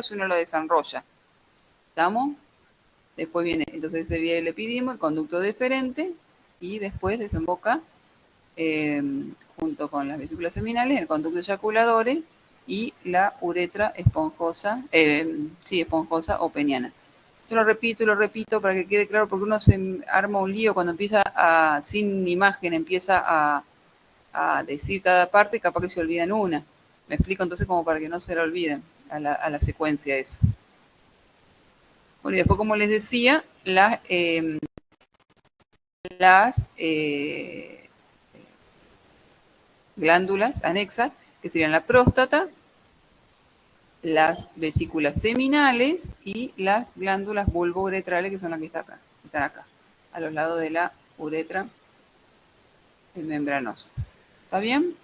si uno lo desenrolla. ¿Estamos? Después viene, entonces sería el epidimo, el conducto deferente, y después desemboca junto con las vesículas seminales, el conducto eyaculadores y la uretra esponjosa, esponjosa o peniana. Yo lo repito para que quede claro, porque uno se arma un lío cuando empieza sin imagen, empieza a decir cada parte, capaz que se olvidan una. Me explico entonces como para que no se la olviden a la secuencia eso. Bueno, y después, como les decía, las glándulas anexas, que serían la próstata, las vesículas seminales y las glándulas bulbouretrales, que son las que están acá, a los lados de la uretra membranosa. ¿Está bien?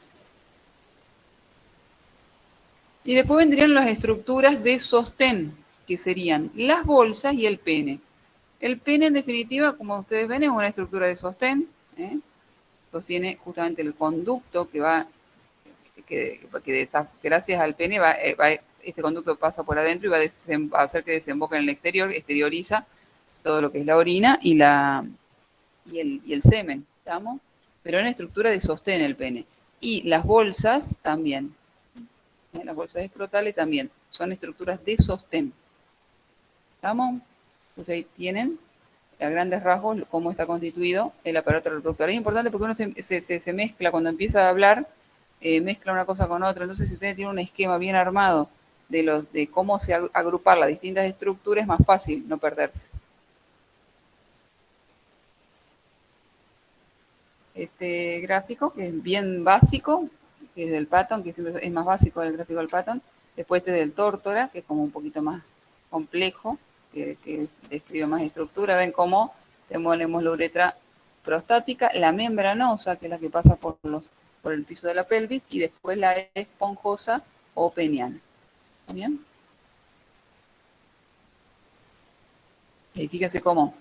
Y después vendrían las estructuras de sostén, que serían las bolsas y el pene. El pene, en definitiva, como ustedes ven, es una estructura de sostén. Sostiene justamente el conducto que va, gracias al pene, este conducto pasa por adentro y va a hacer que desemboque en el exterior, exterioriza todo lo que es la orina y el semen, ¿estamos? Pero en estructura de sostén el pene. Y las bolsas también. Las bolsas escrotales también son estructuras de sostén. ¿Estamos? Entonces ahí tienen a grandes rasgos cómo está constituido el aparato reproductor. Es importante porque uno se mezcla cuando empieza a hablar, mezcla una cosa con otra. Entonces, si ustedes tienen un esquema bien armado de cómo se agrupar las distintas estructuras, es más fácil no perderse. Este gráfico, que es bien básico, que es del Patton, que siempre es más básico el gráfico del Patton. Después este del Tórtora, que es como un poquito más complejo, que describe más estructura. Ven cómo tenemos la uretra prostática, la membranosa, que es la que pasa por el piso de la pelvis, y después la esponjosa o peniana. ¿Está bien? Y fíjense cómo,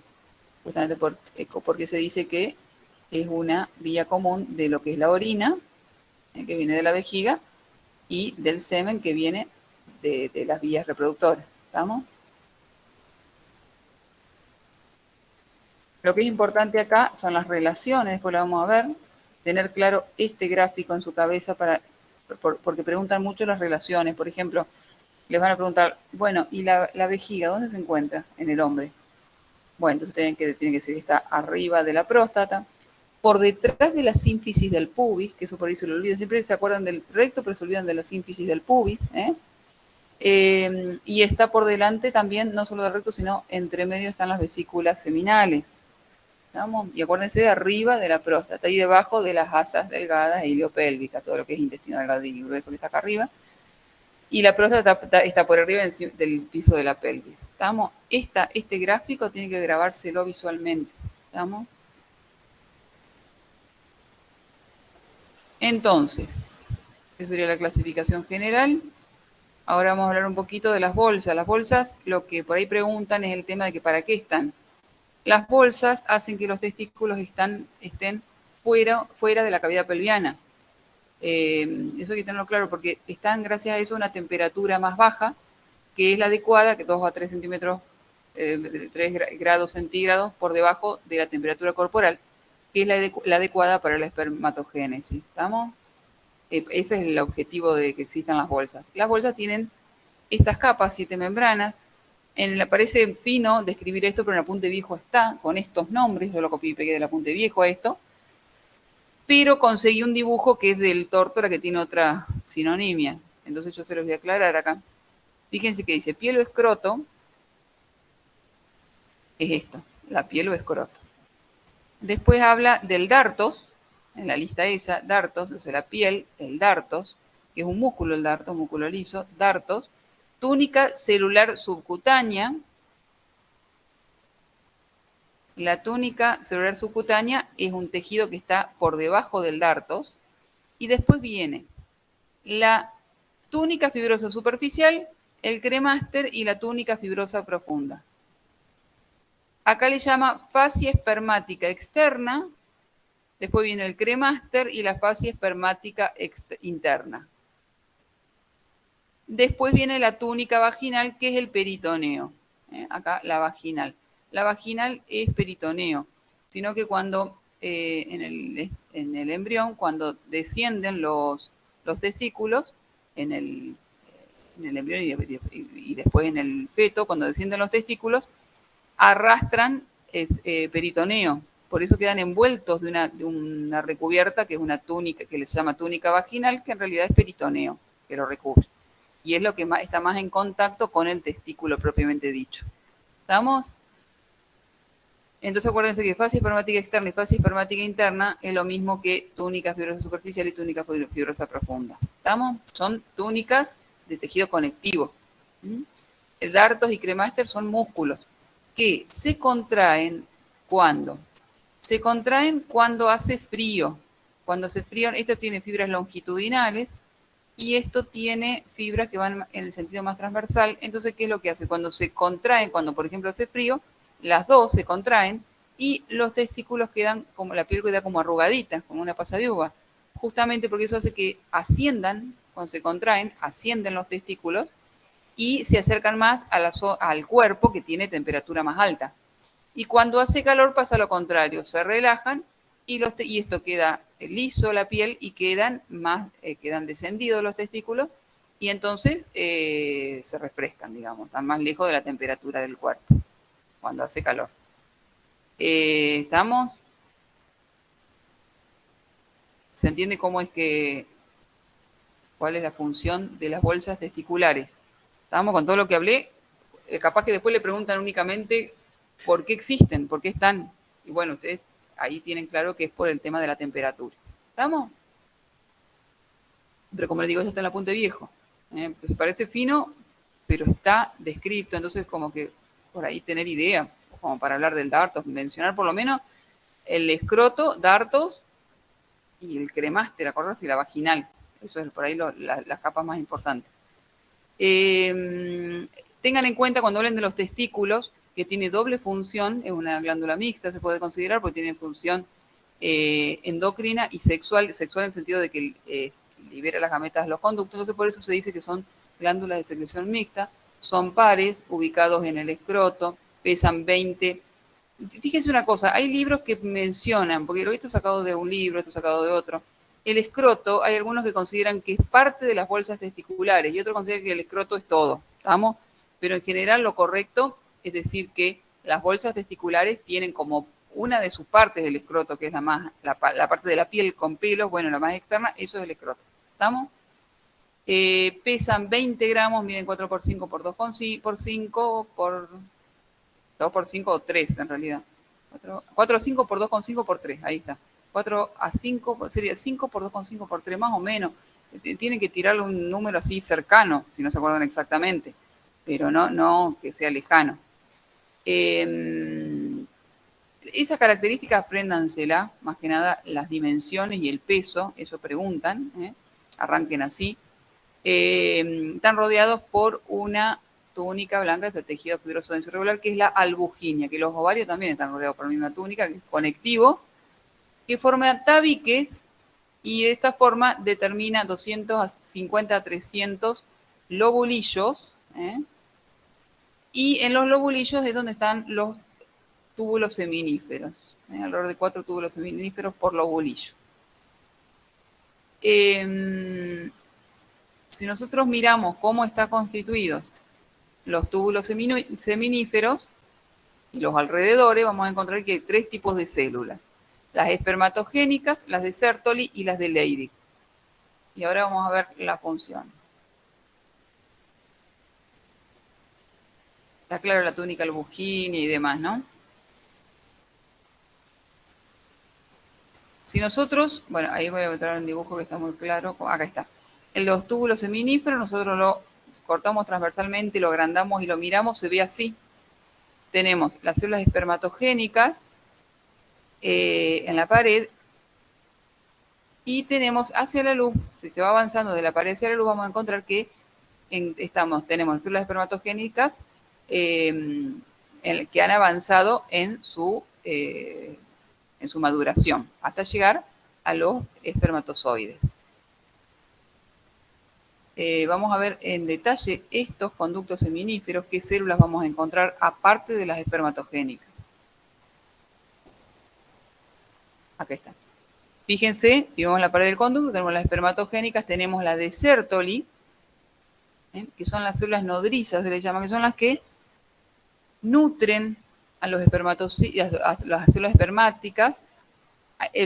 justamente porque se dice que es una vía común de lo que es la orina, que viene de la vejiga, y del semen, que viene de las vías reproductoras. ¿Estamos? Lo que es importante acá son las relaciones, después lo vamos a ver, tener claro este gráfico en su cabeza porque preguntan mucho las relaciones. Por ejemplo, les van a preguntar, bueno, ¿y la vejiga dónde se encuentra en el hombre? Bueno, entonces tienen que decir que está arriba de la próstata, por detrás de la sínfisis del pubis, que eso por ahí se lo olvidan, siempre se acuerdan del recto, pero se olvidan de la sínfisis del pubis, y está por delante también, no solo del recto, sino entre medio están las vesículas seminales. ¿Estamos? Y acuérdense, de arriba de la próstata y debajo de las asas delgadas e iliopélvicas, todo lo que es intestino delgado y grueso que está acá arriba. Y la próstata está por arriba del piso de la pelvis. ¿Estamos? Este gráfico tiene que grabárselo visualmente. ¿Estamos? Entonces, esa sería la clasificación general. Ahora vamos a hablar un poquito de las bolsas. Las bolsas, lo que por ahí preguntan es el tema de que para qué están. Las bolsas hacen que los testículos estén fuera de la cavidad pelviana. Eso hay que tenerlo claro porque están, gracias a eso, a una temperatura más baja, que es la adecuada, que 2 a 3 centímetros, 3 grados centígrados por debajo de la temperatura corporal, que es la adecuada para la espermatogénesis. ¿Estamos? Ese es el objetivo de que existan las bolsas. Las bolsas tienen estas capas, 7 membranas. Parece fino describir esto, pero en el apunte viejo está con estos nombres. Yo lo copié y pegué del apunte viejo a esto. Pero conseguí un dibujo que es del Tórtora, que tiene otra sinonimia. Entonces yo se los voy a aclarar acá. Fíjense que dice piel o escroto. Es esto, la piel o escroto. Después habla del dartos, en la lista esa, dartos, o sea, la piel, el dartos, que es un músculo, el dartos, músculo liso, dartos. Túnica celular subcutánea. La túnica celular subcutánea es un tejido que está por debajo del dartos. Y después viene la túnica fibrosa superficial, el cremaster y la túnica fibrosa profunda. Acá le llama fascia espermática externa, después viene el cremaster y la fascia espermática interna. Después viene la túnica vaginal, que es el peritoneo. Acá la vaginal. La vaginal es peritoneo, sino que cuando en el embrión, cuando descienden los testículos, en el embrión y después en el feto, cuando descienden los testículos, arrastran peritoneo. Por eso quedan envueltos de una recubierta que es una túnica, que se llama túnica vaginal, que en realidad es peritoneo, que lo recubre. Y es lo que está más en contacto con el testículo propiamente dicho. ¿Estamos? Entonces acuérdense que fascia espermática externa y fascia espermática interna es lo mismo que túnica fibrosa superficial y túnica fibrosa profunda. ¿Estamos? Son túnicas de tejido conectivo. Dartos y cremaster son músculos que se contraen ¿cuándo? Se contraen cuando hace frío. Cuando hace frío, esto tiene fibras longitudinales y esto tiene fibras que van en el sentido más transversal. Entonces, ¿qué es lo que hace? Cuando se contraen, cuando por ejemplo hace frío, las dos se contraen y los testículos quedan como, la piel queda como arrugadita, como una pasa de uva. Justamente porque eso hace que asciendan, cuando se contraen, ascienden los testículos y se acercan más al cuerpo que tiene temperatura más alta. Y cuando hace calor pasa lo contrario, se relajan y esto queda liso la piel y quedan descendidos los testículos y entonces se refrescan, digamos, están más lejos de la temperatura del cuerpo cuando hace calor. ¿Estamos? ¿Se entiende cuál es la función de las bolsas testiculares? ¿Estamos con todo lo que hablé? Capaz que después le preguntan únicamente por qué existen, por qué están. Y bueno, ustedes ahí tienen claro que es por el tema de la temperatura. ¿Estamos? Pero como les digo, esto está en la punta de viejo. Entonces parece fino, pero está descrito. Entonces como que por ahí tener idea, como para hablar del dartos, mencionar por lo menos el escroto, dartos y el cremaster, acordarse, y la vaginal. Eso es por ahí las capas más importantes. Tengan en cuenta cuando hablen de los testículos que tiene doble función, es una glándula mixta, se puede considerar, porque tiene función endocrina y sexual en el sentido de que libera las gametas de los conductos, entonces por eso se dice que son glándulas de secreción mixta, son pares ubicados en el escroto, pesan 20. Fíjense una cosa, hay libros que mencionan, porque esto es sacado de un libro, esto es sacado de otro, el escroto, hay algunos que consideran que es parte de las bolsas testiculares y otros consideran que el escroto es todo, ¿estamos? Pero en general lo correcto es decir que las bolsas testiculares tienen como una de sus partes del escroto, que es la parte de la piel con pelos, bueno, la más externa, eso es el escroto, ¿estamos? Pesan 20 gramos, miden 4 por 5 por 2 por 5 por 2 por 5 o 3 en realidad. 4 a 5 por 2,5 por 3, ahí está. 4 a 5, sería 5 por 2,5 por 3, más o menos. Tienen que tirarle un número así cercano, si no se acuerdan exactamente, pero no que sea lejano. Esas características apréndansela, más que nada las dimensiones y el peso, eso preguntan, arranquen así. Están rodeados por una túnica blanca de tejido fibroso denso irregular, que es la albuginia, que los ovarios también están rodeados por la misma túnica, que es conectivo, que forma tabiques y de esta forma determina 250 a 300 lobulillos, y en los lobulillos es donde están los túbulos seminíferos, alrededor de 4 túbulos seminíferos por lobulillo. Si nosotros miramos cómo están constituidos los túbulos seminíferos y los alrededores, vamos a encontrar que hay 3 tipos de células. Las espermatogénicas, las de Sertoli y las de Leydig. Y ahora vamos a ver la función. Está claro la túnica albuginia y demás, ¿no? Si nosotros, bueno, ahí voy a mostrar un dibujo que está muy claro. Acá está. En los túbulos seminíferos nosotros lo cortamos transversalmente, lo agrandamos y lo miramos, se ve así. Tenemos las células espermatogénicas en la pared y tenemos hacia la luz, si se va avanzando de la pared hacia la luz, vamos a encontrar que tenemos células espermatogénicas que han avanzado en su maduración hasta llegar a los espermatozoides. vamos a ver en detalle estos conductos seminíferos, qué células vamos a encontrar aparte de las espermatogénicas. Acá está. Fíjense, si vemos la pared del conducto, tenemos las espermatogénicas, tenemos la de Sertoli, que son las células nodrizas, se les llama, que son las que nutren a los a las células espermáticas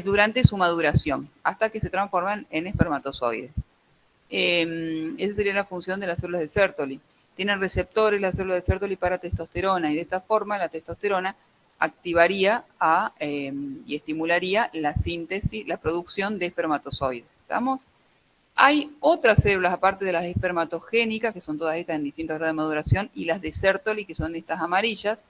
durante su maduración, hasta que se transforman en espermatozoides. Esa sería la función de las células de Sertoli. Tienen receptores las células de Sertoli para testosterona, y de esta forma la testosterona activaría y estimularía la síntesis, la producción de espermatozoides. ¿Estamos? Hay otras células, aparte de las espermatogénicas, que son todas estas en distintos grados de maduración, y las de Sertoli, que son estas amarillas.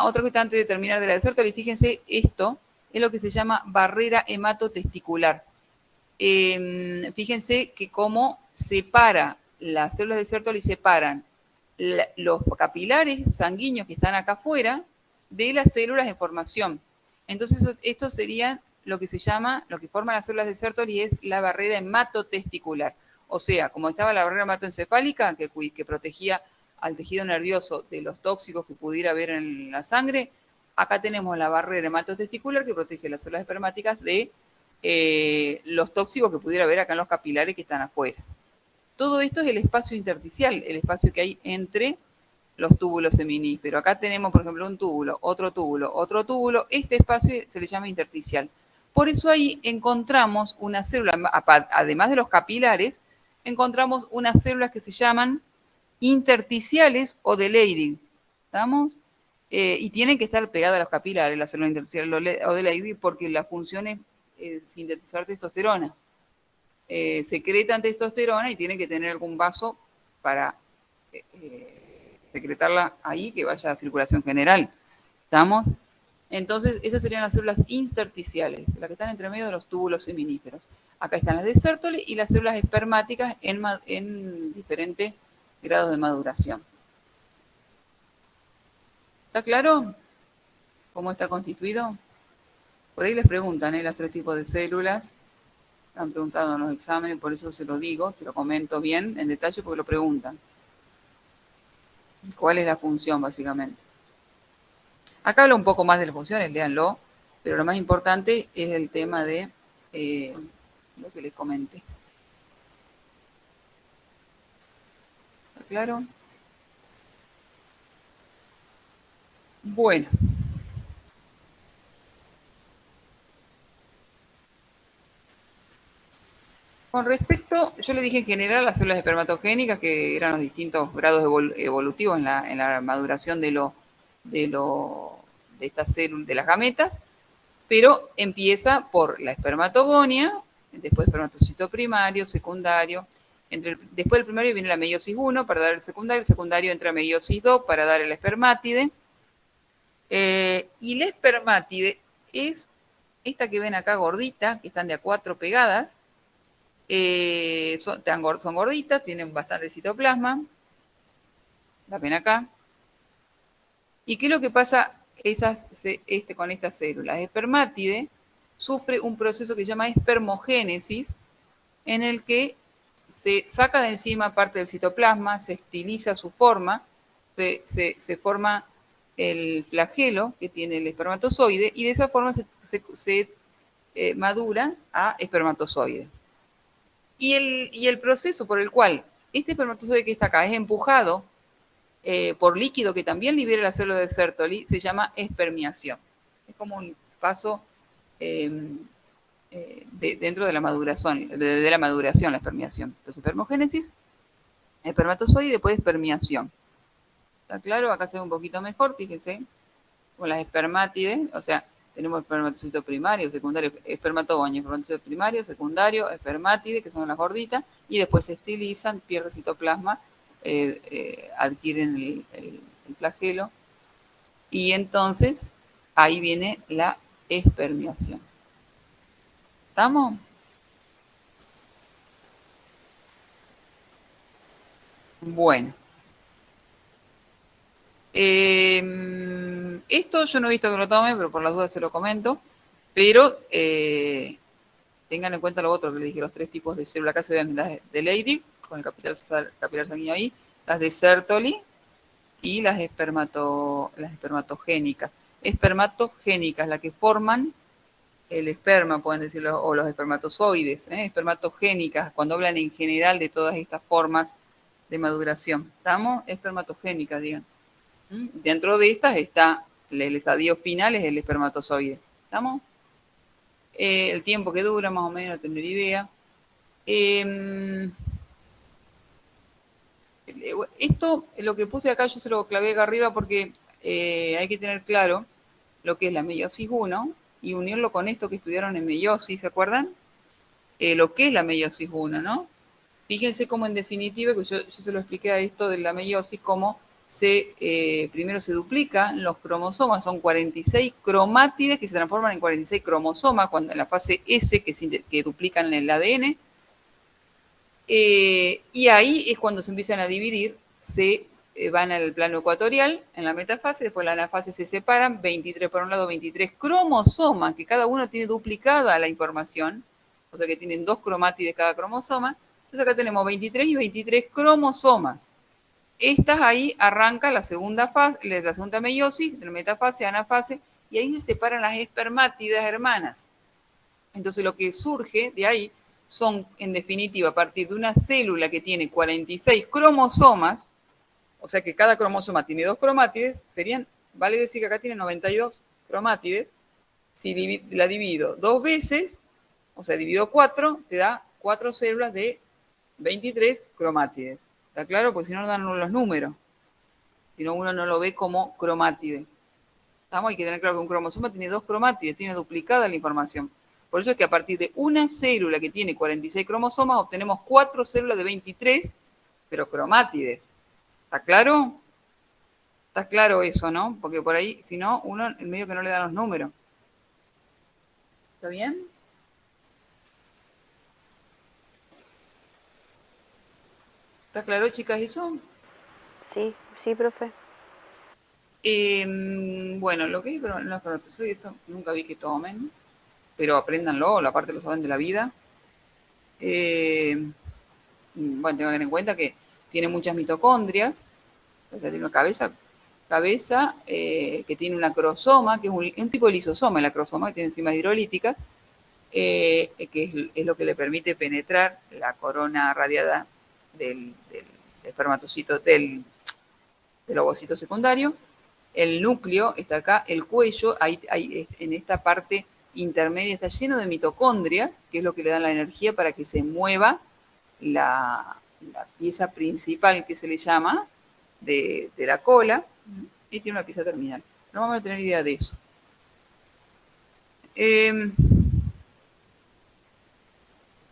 Otra cosa antes de terminar de la de Sertoli, fíjense, esto es lo que se llama barrera hematotesticular. Fíjense que cómo separa las células de Sertoli, separan los capilares sanguíneos que están acá afuera de las células en formación. Entonces, esto sería lo que se llama, lo que forman las células de Sertoli es la barrera hematotesticular. O sea, como estaba la barrera hematoencefálica, que protegía al tejido nervioso de los tóxicos que pudiera haber en la sangre, acá tenemos la barrera hematotesticular que protege las células espermáticas de los tóxicos que pudiera haber acá en los capilares que están afuera. Todo esto es el espacio intersticial, el espacio que hay entre los túbulos seminíferos. Acá tenemos, por ejemplo, un túbulo, otro túbulo, otro túbulo. Este espacio se le llama intersticial. Por eso ahí encontramos una célula, además de los capilares, encontramos unas células que se llaman intersticiales o de Leydig. ¿Estamos? Y tienen que estar pegadas a los capilares, las células intersticiales o de Leydig, porque la función es sintetizar testosterona. Secretan testosterona y tienen que tener algún vaso para secretarla ahí, que vaya a circulación general. ¿Estamos? Entonces, esas serían las células intersticiales, las que están entre medio de los túbulos seminíferos. Acá están las de Sertoli y las células espermáticas en diferentes grados de maduración. ¿Está claro cómo está constituido? Por ahí les preguntan, los 3 tipos de células. Han preguntado en los exámenes, por eso se lo digo, se lo comento bien en detalle porque lo preguntan. ¿Cuál es la función, básicamente? Acá hablo un poco más de las funciones, léanlo, pero lo más importante es el tema de lo que les comenté. ¿Está claro? Bueno. Con respecto, yo le dije en general las células espermatogénicas, que eran los distintos grados evolutivos en la maduración de estas células, de las gametas, pero empieza por la espermatogonia, después espermatocito primario, secundario, después del primario viene la meiosis 1 para dar el secundario entra a meiosis 2 para dar el espermátide, y la espermátide es esta que ven acá gordita, que están de a 4 pegadas, son gorditas, tienen bastante citoplasma, la ven acá. ¿Y qué es lo que pasa con estas células? El espermátide sufre un proceso que se llama espermogénesis, en el que se saca de encima parte del citoplasma, se estiliza su forma, se forma el flagelo que tiene el espermatozoide y de esa forma se madura a espermatozoide. Y el proceso por el cual este espermatozoide que está acá es empujado por líquido que también libera la célula de Sertoli se llama espermiación. Es como un paso dentro de la maduración, la espermiación. Entonces, espermogénesis, espermatozoide y después espermiación. ¿Está claro? Acá se ve un poquito mejor, fíjense, con las espermátides, o sea, tenemos espermatocito primario, secundario, espermatogonio, espermatocito primario, secundario, espermátide, que son las gorditas, y después se estilizan, pierde citoplasma, adquieren el flagelo, y entonces ahí viene la espermiación. ¿Estamos? Bueno. Esto yo no he visto que lo tome, pero por las dudas se lo comento. Pero tengan en cuenta lo otro que les dije, los 3 tipos de célula. Acá se ven las de Leydig, con el capilar sanguíneo ahí, las de Sertoli y las espermatogénicas. Espermatogénicas, las que forman el esperma, pueden decirlo, o los espermatozoides, espermatogénicas, cuando hablan en general de todas estas formas de maduración. ¿Estamos? Espermatogénicas, digan. Dentro de estas está el estadio final, es el espermatozoide. ¿Estamos? El tiempo que dura, más o menos, tener idea. Esto, lo que puse acá, yo se lo clavé acá arriba porque hay que tener claro lo que es la meiosis 1 y unirlo con esto que estudiaron en meiosis, ¿se acuerdan? Lo que es la meiosis 1, ¿no? Fíjense cómo en definitiva, que yo se lo expliqué a esto de la meiosis, cómo primero se duplican los cromosomas, son 46 cromátides que se transforman en 46 cromosomas cuando en la fase S que duplican el ADN. Y ahí es cuando se empiezan a dividir, se van al plano ecuatorial, en la metafase, después la anafase se separan, 23 por un lado, 23 cromosomas, que cada uno tiene duplicada la información, o sea que tienen 2 cromátides cada cromosoma. Entonces acá tenemos 23 y 23 cromosomas. Estas ahí arranca la segunda fase, la segunda meiosis, de la metafase, anafase, y ahí se separan las espermátidas hermanas. Entonces lo que surge de ahí son, en definitiva, a partir de una célula que tiene 46 cromosomas, o sea que cada cromosoma tiene 2 cromátides, vale decir que acá tiene 92 cromátides. Si la divido 2 veces, o sea, divido 4, te da 4 células de 23 cromátides. ¿Está claro? Porque si no, no dan los números. Si no, uno no lo ve como cromátide. Hay que tener claro que un cromosoma tiene 2 cromátides, tiene duplicada la información. Por eso es que a partir de una célula que tiene 46 cromosomas, obtenemos 4 células de 23, pero cromátides. ¿Está claro? Está claro eso, ¿no? Porque por ahí, si no, uno en medio que no le dan los números. ¿Está bien? ¿Está claro, chicas, eso? Sí, sí, profe. Bueno, lo que es los espermatozoides, eso nunca vi que tomen, pero apréndanlo, la parte lo saben de la vida. Bueno, tengan en cuenta que tiene muchas mitocondrias, o sea, tiene una cabeza que tiene un acrosoma, que es un tipo de lisosoma, el acrosoma que tiene enzimas hidrolíticas, que es lo que le permite penetrar la corona radiada del espermatocito, del ovocito secundario. El núcleo está acá, el cuello, en esta parte intermedia está lleno de mitocondrias, que es lo que le dan la energía para que se mueva la pieza principal que se le llama de la cola, y tiene una pieza terminal. No vamos a tener idea de eso.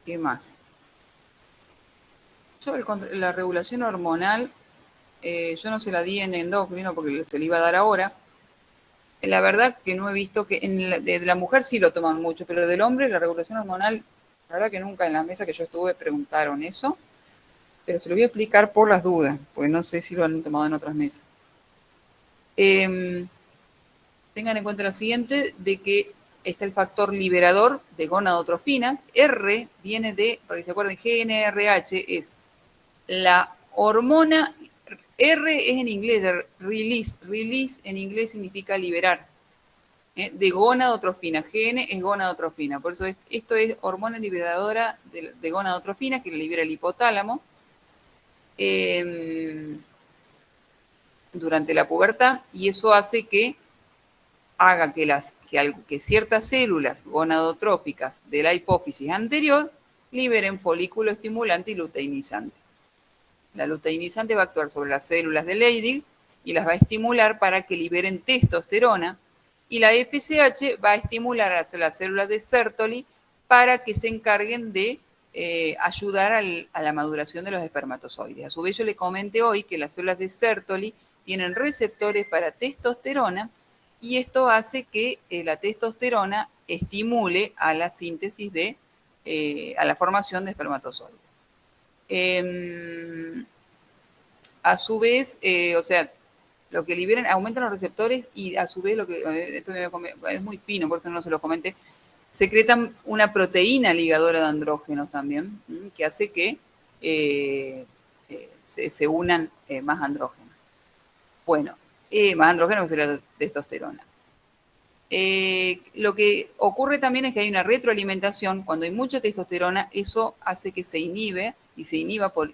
¿Qué más? Yo la regulación hormonal, yo no se la di en endocrino porque se le iba a dar ahora. La verdad que no he visto que de la mujer sí lo toman mucho, pero del hombre la regulación hormonal, la verdad que nunca en la mesa que yo estuve preguntaron eso, pero se lo voy a explicar por las dudas, porque no sé si lo han tomado en otras mesas. Tengan en cuenta lo siguiente, de que está el factor liberador de gonadotrofinas. R viene de, para que se acuerden, GnRH es la hormona. R es en inglés de release. Release en inglés significa liberar. De gonadotrofina. GN es gonadotrofina. Por eso esto es hormona liberadora de gonadotrofina que le libera el hipotálamo durante la pubertad, y eso hace que haga que ciertas células gonadotrópicas de la hipófisis anterior liberen folículo estimulante y luteinizante. La luteinizante va a actuar sobre las células de Leydig y las va a estimular para que liberen testosterona, y la FSH va a estimular a las células de Sertoli para que se encarguen de ayudar a la maduración de los espermatozoides. A su vez, yo le comenté hoy que las células de Sertoli tienen receptores para testosterona, y esto hace que la testosterona estimule a la síntesis a la formación de espermatozoides. A su vez, o sea, lo que liberan, aumentan los receptores, y a su vez esto es muy fino, por eso no se lo comenté, secretan una proteína ligadora de andrógenos también, que hace que se unan más andrógenos. Bueno, más andrógenos que sería la testosterona. Lo que ocurre también es que hay una retroalimentación. Cuando hay mucha testosterona, eso hace que se inhibe y se inhiba por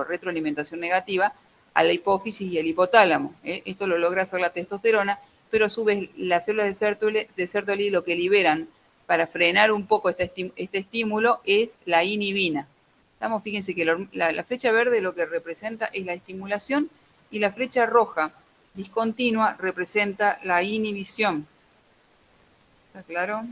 retroalimentación negativa a la hipófisis y al hipotálamo. Esto lo logra hacer la testosterona, pero a su vez las células de Sertoli lo que liberan para frenar un poco este estímulo es la inhibina. Fíjense que la flecha verde lo que representa es la estimulación y la flecha roja discontinua representa la inhibición. ¿Está claro?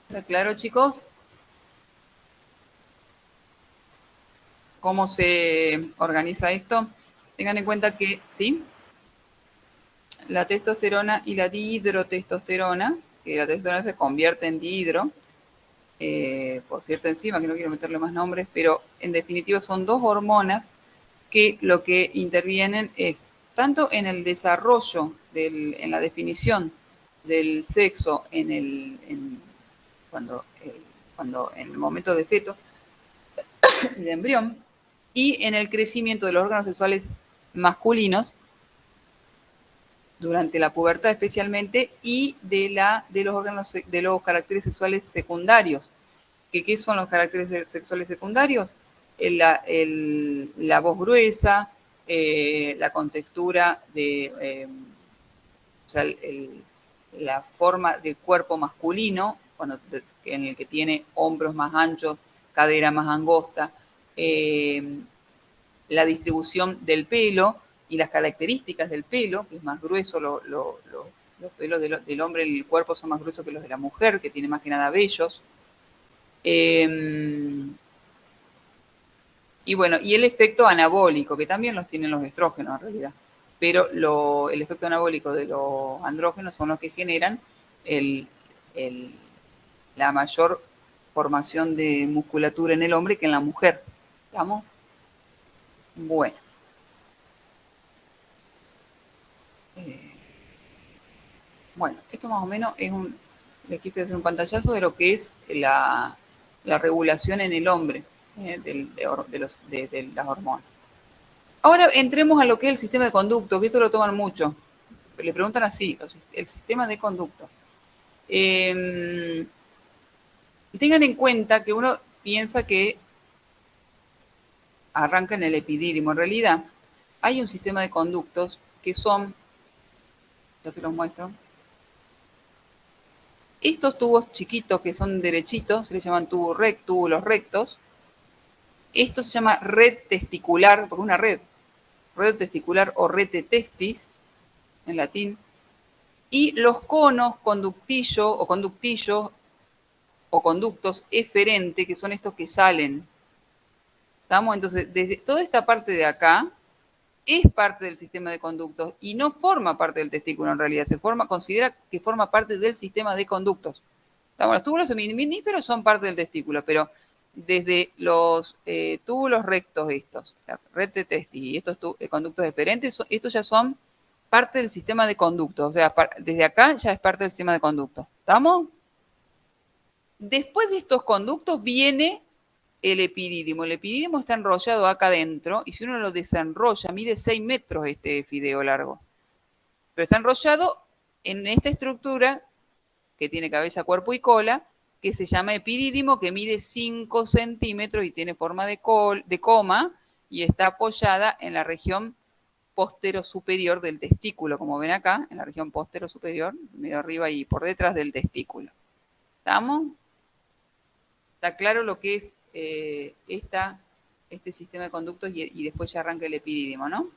¿Está claro, chicos? ¿Cómo se organiza esto? Tengan en cuenta que, ¿sí? La testosterona y la dihidrotestosterona, que la testosterona se convierte en dihidro, por cierta enzima, que no quiero meterle más nombres, pero en definitiva son dos hormonas que lo que intervienen es tanto en el desarrollo, en la definición del sexo cuando en el momento de feto, de embrión, y en el crecimiento de los órganos sexuales masculinos durante la pubertad especialmente, y de los caracteres sexuales secundarios. ¿Qué son los caracteres sexuales secundarios? La voz gruesa, la contextura o sea, la forma de cuerpo masculino, en el que tiene hombros más anchos, cadera más angosta, la distribución del pelo y las características del pelo, que es más grueso, los pelos del hombre en el cuerpo son más gruesos que los de la mujer, que tiene más que nada vellos. Y bueno, y el efecto anabólico, que también los tienen los estrógenos en realidad, pero el efecto anabólico de los andrógenos son los que generan la mayor formación de musculatura en el hombre que en la mujer. ¿Estamos? Bueno. Bueno, esto más o menos les quise hacer un pantallazo de lo que es la regulación en el hombre de las hormonas. Ahora entremos a lo que es el sistema de conducto, que esto lo toman mucho. Le preguntan así, el sistema de conducto. Tengan en cuenta que uno piensa que arranca en el epidídimo. En realidad, hay un sistema de conductos que son, ya se los muestro, estos tubos chiquitos que son derechitos, se les llaman túbulos rectos. Esto se llama red testicular, porque una red testicular o rete testis, en latín. Y los conos conductillo o conductos eferente, que son estos que salen. ¿Estamos? Entonces, desde toda esta parte de acá es parte del sistema de conductos y no forma parte del testículo en realidad, considera que forma parte del sistema de conductos. Los túbulos seminíferos son parte del testículo, pero desde los túbulos rectos estos, la red de testis y estos conductos eferentes, estos ya son parte del sistema de conductos, o sea, desde acá ya es parte del sistema de conductos. ¿Estamos? Después de estos conductos viene el epidídimo. El epidídimo está enrollado acá adentro y si uno lo desenrolla, mide 6 metros este fideo largo. Pero está enrollado en esta estructura que tiene cabeza, cuerpo y cola, que se llama epidídimo, que mide 5 centímetros y tiene forma de coma y está apoyada en la región postero-superior del testículo, como ven acá, en la región postero-superior, medio arriba y por detrás del testículo. ¿Estamos? ¿Está claro lo que es este sistema de conductos y después ya arranca el epidídimo, ¿no?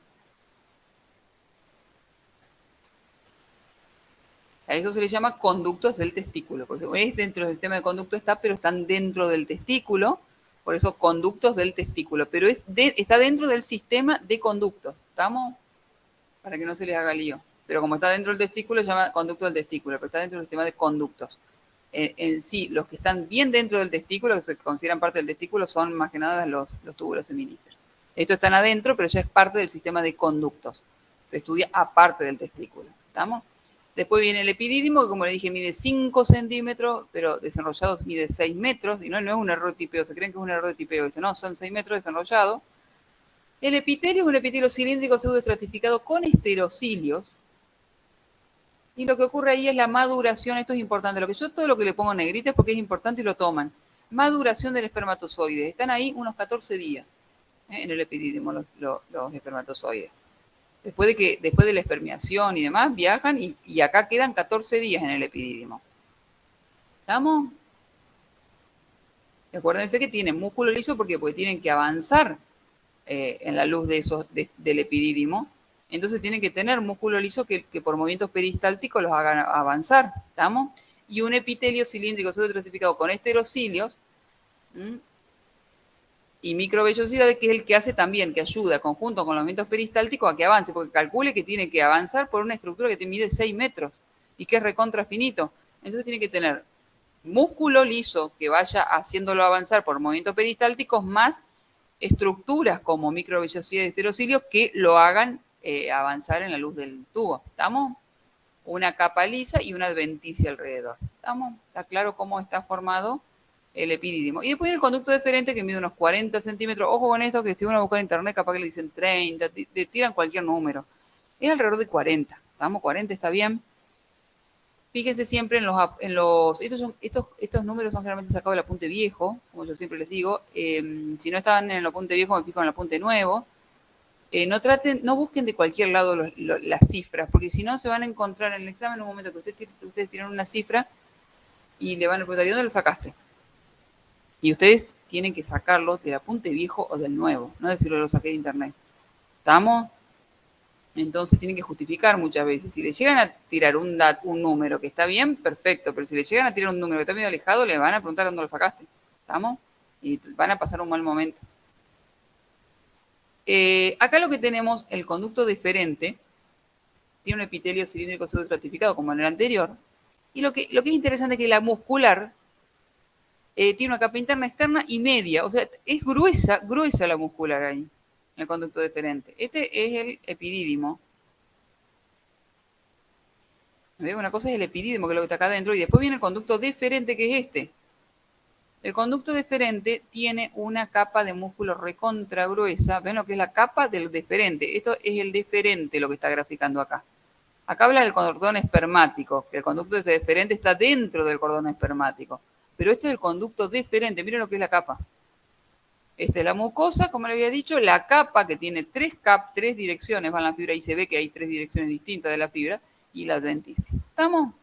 A eso se le llama conductos del testículo, porque es dentro del sistema de conducto pero están dentro del testículo, por eso conductos del testículo, pero está dentro del sistema de conductos, ¿estamos? Para que no se les haga lío. Pero como está dentro del testículo, se llama conducto del testículo, pero está dentro del sistema de conductos. en sí, los que están bien dentro del testículo, que se consideran parte del testículo, son más que nada los túbulos seminíferos. Estos están adentro, pero ya es parte del sistema de conductos. Se estudia aparte del testículo. ¿Estamos? Después viene el epidídimo, que como le dije, mide 5 centímetros, pero desenrollado mide 6 metros, y no es un error de tipeo, se creen que es un error de tipeo, no, son 6 metros desenrollados. El epitelio es un epitelio cilíndrico pseudoestratificado con esterocilios, y lo que ocurre ahí es la maduración, esto es importante, todo lo que le pongo en negrita es porque es importante y lo toman. Maduración del espermatozoide, están ahí unos 14 días en el epidídimo los espermatozoides. Después de la espermiación y demás, viajan y acá quedan 14 días en el epidídimo. ¿Estamos? Y acuérdense que tienen músculo liso porque tienen que avanzar en la luz del epidídimo. Entonces tienen que tener músculo liso que por movimientos peristálticos los hagan avanzar. ¿Estamos? Y un epitelio cilíndrico pseudoestratificado con esterocilios y microvellosidades, que es el que hace también, que ayuda conjunto con los movimientos peristálticos a que avance, porque calcule que tiene que avanzar por una estructura que te mide 6 metros y que es recontra finito. Entonces tiene que tener músculo liso que vaya haciéndolo avanzar por movimientos peristálticos, más estructuras como microvellosidades y esterocilios que lo hagan avanzar en la luz del tubo. ¿Estamos? Una capa lisa y una adventicia alrededor. ¿Estamos? ¿Está claro cómo está formado el epidídimo? Y después el conducto deferente, que mide unos 40 centímetros. Ojo con esto, que si uno busca en internet, capaz que le dicen 30, te tiran cualquier número. Es alrededor de 40. ¿Estamos? 40 está bien. Fíjense siempre estos números son generalmente sacados del apunte viejo, como yo siempre les digo. Si no estaban en el apunte viejo, me fijo en el apunte nuevo. No busquen de cualquier lado las cifras, porque si no se van a encontrar en el examen en un momento que ustedes tienen una cifra y le van a preguntar, ¿y dónde lo sacaste? Y ustedes tienen que sacarlos del apunte viejo o del nuevo, no decirlo, lo saqué de internet. ¿Estamos? Entonces tienen que justificar muchas veces. Si le llegan a tirar un número que está bien, perfecto, pero si le llegan a tirar un número que está medio alejado, le van a preguntar dónde lo sacaste. ¿Estamos? Y van a pasar un mal momento. Acá lo que tenemos, el conducto deferente, tiene un epitelio cilíndrico pseudoestratificado como en el anterior, y lo que es interesante es que la muscular tiene una capa interna, externa y media, o sea, es gruesa la muscular ahí, en el conducto deferente. Este es el epidídimo. Una cosa es el epidídimo, que es lo que está acá adentro, y después viene el conducto deferente, que es este. El conducto deferente tiene una capa de músculo recontra gruesa. ¿Ven lo que es la capa del deferente? Esto es el deferente lo que está graficando acá. Acá habla del cordón espermático, que el conducto deferente está dentro del cordón espermático. Pero este es el conducto deferente. Miren lo que es la capa. Esta es la mucosa, como le había dicho, la capa que tiene tres direcciones, va en la fibra, y se ve que hay 3 direcciones distintas de la fibra, y la adventicia. ¿Estamos?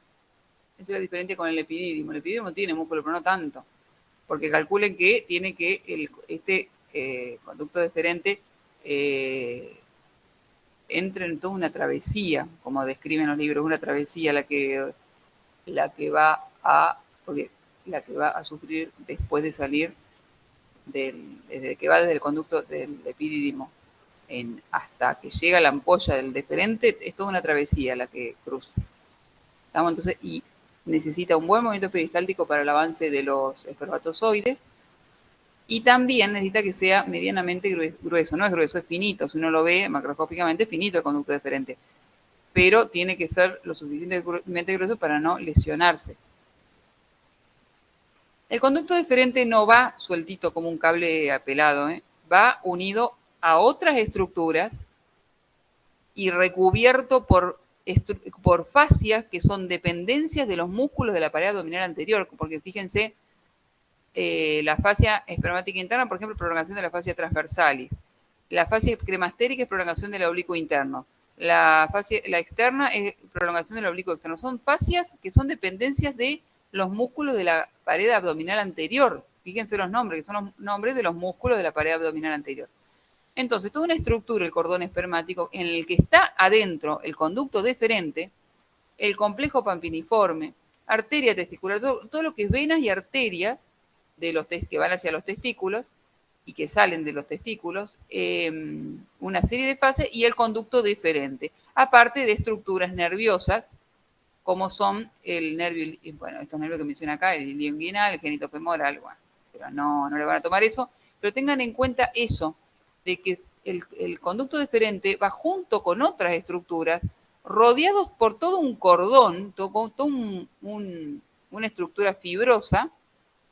Esa es la diferencia con el epidídimo. El epidídimo tiene músculo, pero no tanto. Porque calculen que tiene que este conducto deferente entre en toda una travesía, como describen los libros, una travesía la que va a sufrir después de salir desde el conducto del epidídimo hasta que llega a la ampolla del deferente, es toda una travesía la que cruza. ¿Estamos? Entonces, y necesita un buen movimiento peristáltico para el avance de los espermatozoides, y también necesita que sea medianamente grueso. No es grueso, es finito. Si uno lo ve macroscópicamente, es finito el conducto deferente. Pero tiene que ser lo suficientemente grueso para no lesionarse. El conducto deferente no va sueltito como un cable apelado, va unido a otras estructuras y recubierto por fascias que son dependencias de los músculos de la pared abdominal anterior, porque fíjense, la fascia espermática interna, por ejemplo, prolongación de la fascia transversalis. La fascia cremastérica es prolongación del oblicuo interno. La externa es prolongación del oblicuo externo. Son fascias que son dependencias de los músculos de la pared abdominal anterior. Fíjense los nombres, que son los nombres de los músculos de la pared abdominal anterior. Entonces, toda una estructura, el cordón espermático, en el que está adentro el conducto deferente, el complejo pampiniforme, arteria testicular, todo lo que es venas y arterias de que van hacia los testículos y que salen de los testículos, una serie de fases, y el conducto deferente, aparte de estructuras nerviosas como son el nervio, bueno, estos nervios que menciona acá, el ilio inguinal, el genitofemoral, bueno, pero no le van a tomar eso, pero tengan en cuenta eso, de que el conducto deferente va junto con otras estructuras, rodeados por todo un cordón, una estructura fibrosa,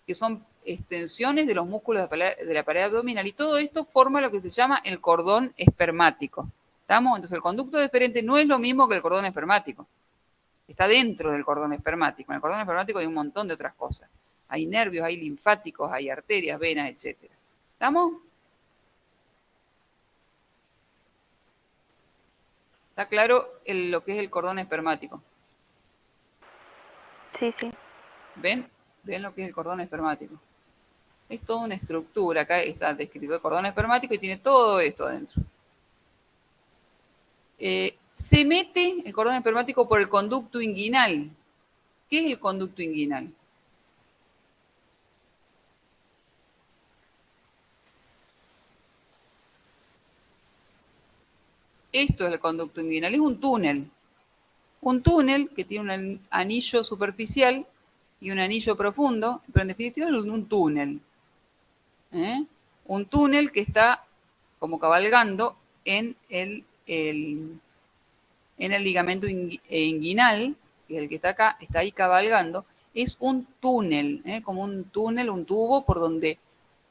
que son extensiones de los músculos de la pared abdominal, y todo esto forma lo que se llama el cordón espermático. ¿Estamos? Entonces el conducto deferente no es lo mismo que el cordón espermático. Está dentro del cordón espermático. En el cordón espermático hay un montón de otras cosas. Hay nervios, hay linfáticos, hay arterias, venas, etc. ¿Estamos? ¿Está claro lo que es el cordón espermático? Sí, sí. ¿Ven? ¿Ven lo que es el cordón espermático? Es toda una estructura. Acá está descrito el cordón espermático y tiene todo esto adentro. Se mete el cordón espermático por el conducto inguinal. ¿Qué es el conducto inguinal? Esto es el conducto inguinal, es un túnel. Un túnel que tiene un anillo superficial y un anillo profundo, pero en definitiva es un túnel. Un túnel que está como cabalgando en el ligamento inguinal, que es el que está acá, está ahí cabalgando. Es un túnel, como un túnel, un tubo por donde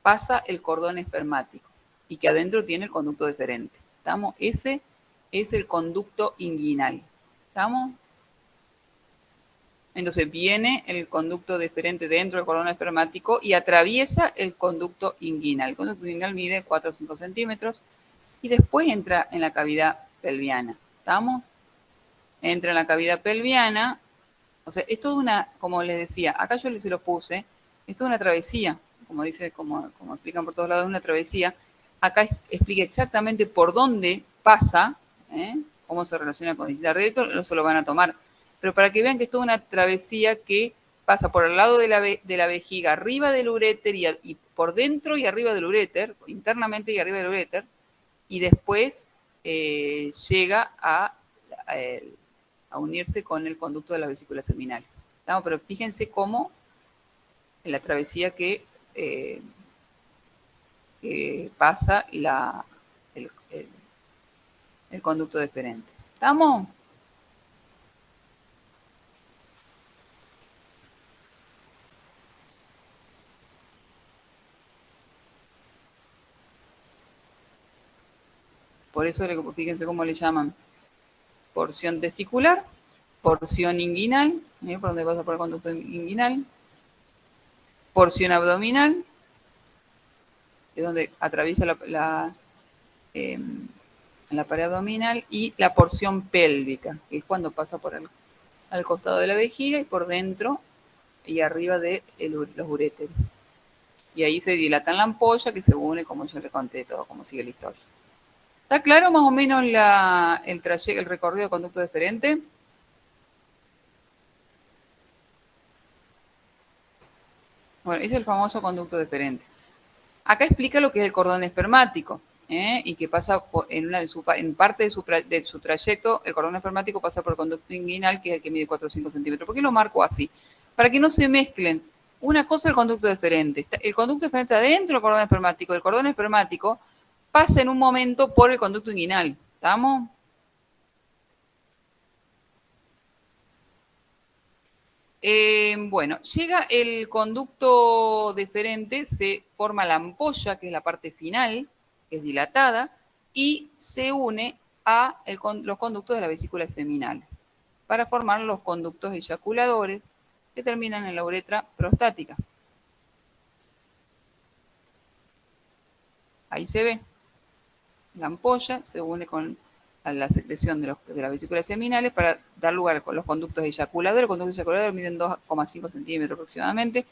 pasa el cordón espermático y que adentro tiene el conducto deferente. ¿Estamos? Ese es el conducto inguinal. ¿Estamos? Entonces viene el conducto deferente dentro del cordón espermático y atraviesa el conducto inguinal. El conducto inguinal mide 4 o 5 centímetros y después entra en la cavidad pelviana. ¿Estamos? Entra en la cavidad pelviana. O sea, es toda una, como les decía, acá yo se lo puse, es toda una travesía, como dice, como explican por todos lados, es una travesía. Acá explica exactamente por dónde pasa, cómo se relaciona con distintas arterias, no se lo van a tomar. Pero para que vean que es toda una travesía que pasa por el lado de la vejiga, arriba del uréter y por dentro y arriba del uréter, internamente y arriba del uréter, y después llega a unirse con el conducto de la vesícula seminal. ¿Estamos? Pero fíjense cómo en la travesía que pasa el conducto deferente. ¿Estamos? Por eso fíjense cómo le llaman porción testicular, porción inguinal, por donde pasa por el conducto inguinal, porción abdominal, es donde atraviesa la pared abdominal, y la porción pélvica, que es cuando pasa por al costado de la vejiga y por dentro y arriba de los uréteros. Y ahí se dilata la ampolla que se une, como yo le conté todo, como sigue la historia. ¿Está claro más o menos el recorrido de conducto deferente? Bueno, ese es el famoso conducto deferente. Acá explica lo que es el cordón espermático, y que pasa en parte de su trayecto, el cordón espermático pasa por el conducto inguinal, que es el que mide 4 o 5 centímetros. ¿Por qué lo marco así? Para que no se mezclen. Una cosa es el conducto deferente. El conducto deferente adentro del cordón espermático. El cordón espermático pasa en un momento por el conducto inguinal. ¿Estamos? Bueno, llega el conducto deferente, se forma la ampolla, que es la parte final, que es dilatada, y se une a los conductos de la vesícula seminal para formar los conductos eyaculadores que terminan en la uretra prostática. Ahí se ve. La ampolla se une a la secreción de las vesículas seminales para dar lugar a los conductos eyaculadores. Los conductos eyaculadores miden 2,5 centímetros aproximadamente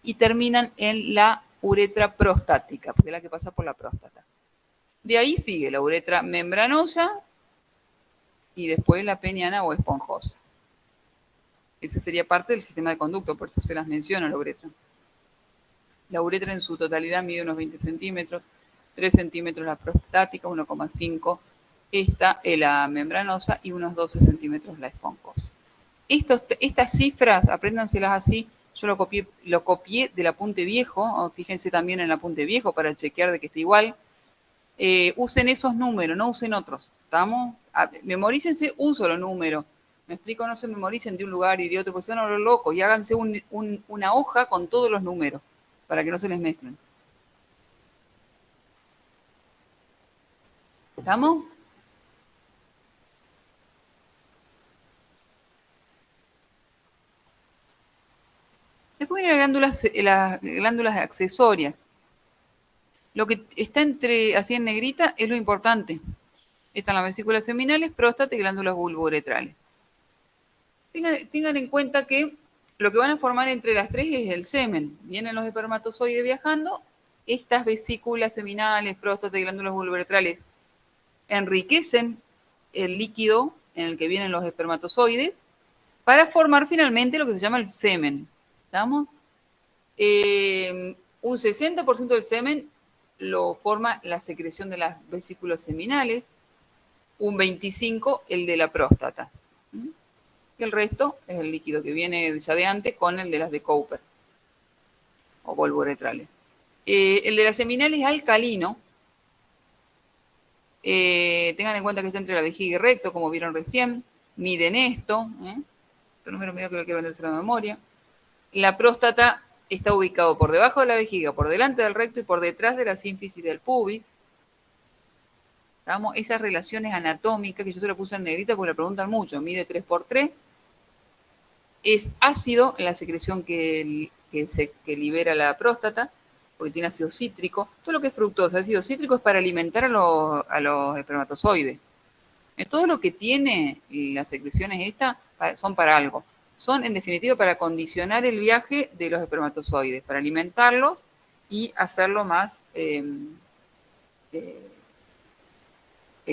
y terminan en la uretra prostática, porque es la que pasa por la próstata. De ahí sigue la uretra membranosa y después la peniana o esponjosa. Ese sería parte del sistema de conducto, por eso se las menciona la uretra. La uretra en su totalidad mide unos 20 centímetros, 3 centímetros la prostática, 1,5 esta la membranosa y unos 12 centímetros la esponjosa. Estas cifras, apréndanselas así. Yo lo copié del apunte viejo, fíjense también en el apunte viejo para chequear de que esté igual. Usen esos números, no usen otros. ¿Estamos? Memorícense un solo número. Me explico, no se memoricen de un lugar y de otro, porque se van a volver locos. Y háganse una hoja con todos los números, para que no se les mezclen. ¿Estamos? Después vienen las glándulas accesorias. Lo que está así en negrita es lo importante. Están las vesículas seminales, próstata y glándulas vulvouretrales. Tengan en cuenta que lo que van a formar entre las tres es el semen. Vienen los espermatozoides viajando, estas vesículas seminales, próstata y glándulas vulvouretrales enriquecen el líquido en el que vienen los espermatozoides para formar finalmente lo que se llama el semen. ¿Estamos? Un 60% del semen lo forma la secreción de las vesículas seminales, un 25% el de la próstata. Y el resto es el líquido que viene ya de antes con el de las de Cooper o vulvouretrales. El de las seminales es alcalino. Tengan en cuenta que está entre la vejiga y recto, como vieron recién. Miden esto. Este número medio que lo quiero venderse la memoria. La próstata está ubicado por debajo de la vejiga, por delante del recto y por detrás de la sínfisis del pubis. ¿Estamos? Esas relaciones anatómicas que yo se lo puse en negrita porque le preguntan mucho. Mide 3×3. Es ácido en la secreción que libera la próstata, porque tiene ácido cítrico. Todo lo que es fructosa, ácido cítrico es para alimentar a los espermatozoides. Todo lo que tiene las secreciones estas son para algo. Son, en definitiva, para condicionar el viaje de los espermatozoides, para alimentarlos y hacerlo más,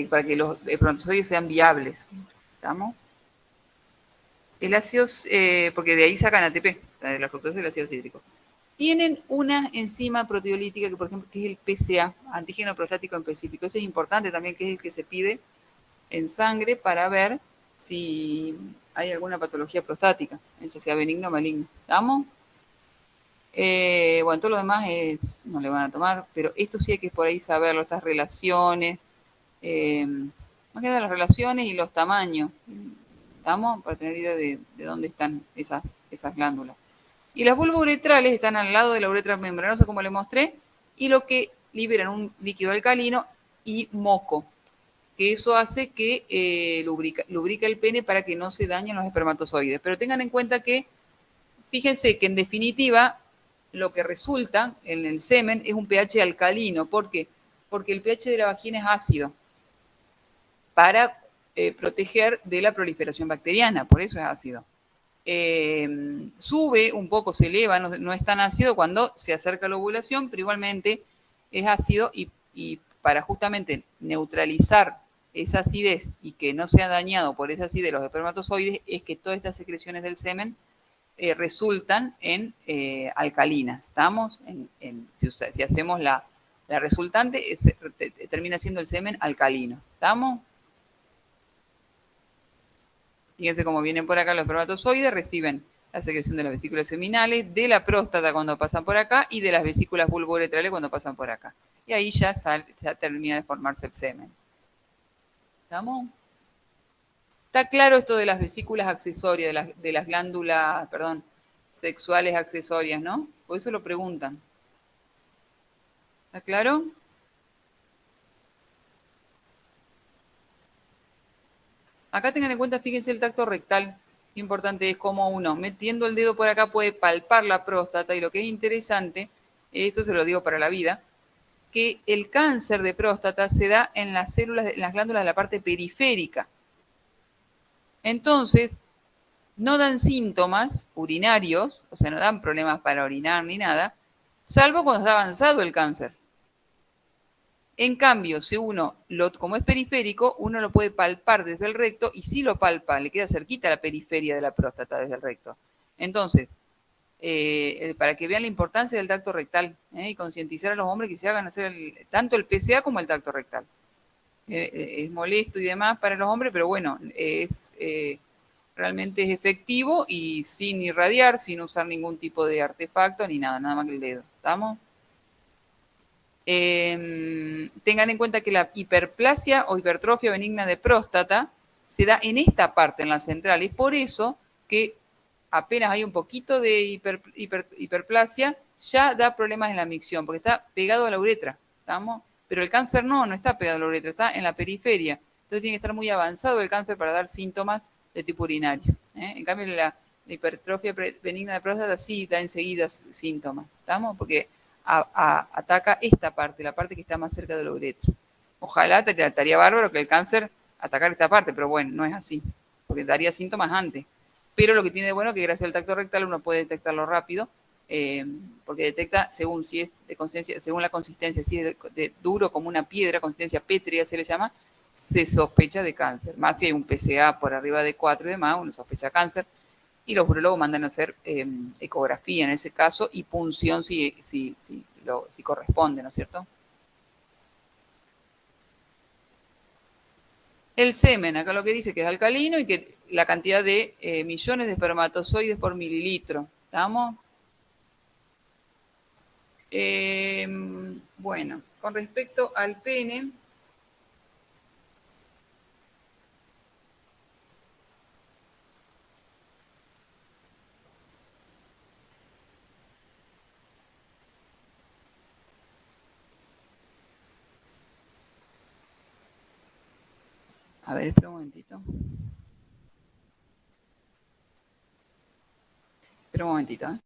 para que los espermatozoides sean viables. ¿Estamos? El ácido, porque de ahí sacan ATP, de la fructosa y el ácido cítrico. Tienen una enzima proteolítica que, por ejemplo, que es el PSA, antígeno prostático específico. Eso es importante también, que es el que se pide en sangre para ver si hay alguna patología prostática, ya sea benigna o maligna. ¿Estamos? Bueno, todo lo demás no le van a tomar, pero esto sí hay que por ahí saberlo, estas relaciones, más que nada las relaciones y los tamaños. ¿Estamos? Para tener idea de dónde están esas glándulas. Y las vulvouretrales están al lado de la uretra membranosa, como le mostré, y lo que liberan un líquido alcalino y moco, que eso hace que lubrica el pene para que no se dañen los espermatozoides. Pero tengan en cuenta que, fíjense que en definitiva, lo que resulta en el semen es un pH alcalino. ¿Por qué? Porque el pH de la vagina es ácido para proteger de la proliferación bacteriana, por eso es ácido. Sube un poco, se eleva, no es tan ácido cuando se acerca a la ovulación, pero igualmente es ácido y para justamente neutralizar esa acidez y que no sea dañado por esa acidez los espermatozoides, es que todas estas secreciones del semen resultan en alcalinas. ¿Estamos? Si hacemos la resultante, termina siendo el semen alcalino. ¿Estamos? Fíjense cómo vienen por acá los espermatozoides, reciben la secreción de las vesículas seminales, de la próstata cuando pasan por acá y de las vesículas vulvouretrales cuando pasan por acá. Y ahí ya termina de formarse el semen. ¿Estamos? Está claro esto de las vesículas accesorias, de las glándulas, perdón, sexuales accesorias, ¿no? Por eso lo preguntan. ¿Está claro? Acá tengan en cuenta, fíjense el tacto rectal. Importante es cómo uno, metiendo el dedo por acá, puede palpar la próstata. Y lo que es interesante, eso se lo digo para la vida, que el cáncer de próstata se da en las células, en las glándulas de la parte periférica. Entonces, no dan síntomas urinarios, o sea, no dan problemas para orinar ni nada, salvo cuando está avanzado el cáncer. En cambio, si uno, como es periférico, uno lo puede palpar desde el recto y si lo palpa, le queda cerquita la periferia de la próstata desde el recto. Entonces, para que vean la importancia del tacto rectal y concientizar a los hombres que se hagan hacer tanto el PSA como el tacto rectal. Es molesto y demás para los hombres, pero bueno, realmente es efectivo y sin irradiar, sin usar ningún tipo de artefacto ni nada, nada más que el dedo. ¿Estamos? Tengan en cuenta que la hiperplasia o hipertrofia benigna de próstata se da en esta parte, en la central. Es por eso que apenas hay un poquito de hiperplasia, ya da problemas en la micción, porque está pegado a la uretra. ¿Estamos? Pero el cáncer no está pegado a la uretra, está en la periferia. Entonces tiene que estar muy avanzado el cáncer para dar síntomas de tipo urinario. En cambio, la hipertrofia benigna de próstata sí da enseguida síntomas. ¿Estamos? Porque ataca esta parte, la parte que está más cerca de la uretra. Ojalá te estaría bárbaro que el cáncer atacara esta parte, pero bueno, no es así, porque daría síntomas antes. Pero lo que tiene de bueno es que gracias al tacto rectal uno puede detectarlo rápido, porque detecta según si es de consistencia, según la consistencia, si es de duro como una piedra, consistencia pétrea se le llama, se sospecha de cáncer. Más si hay un PSA por arriba de 4 y demás, uno sospecha cáncer. Y los urólogos mandan a hacer ecografía en ese caso y punción si corresponde, ¿no es cierto? El semen, acá lo que dice que es alcalino y que la cantidad de millones de espermatozoides por mililitro. ¿Estamos? Bueno, con respecto al pene, a ver, espera un momentito. Espera un momentito, ¿eh?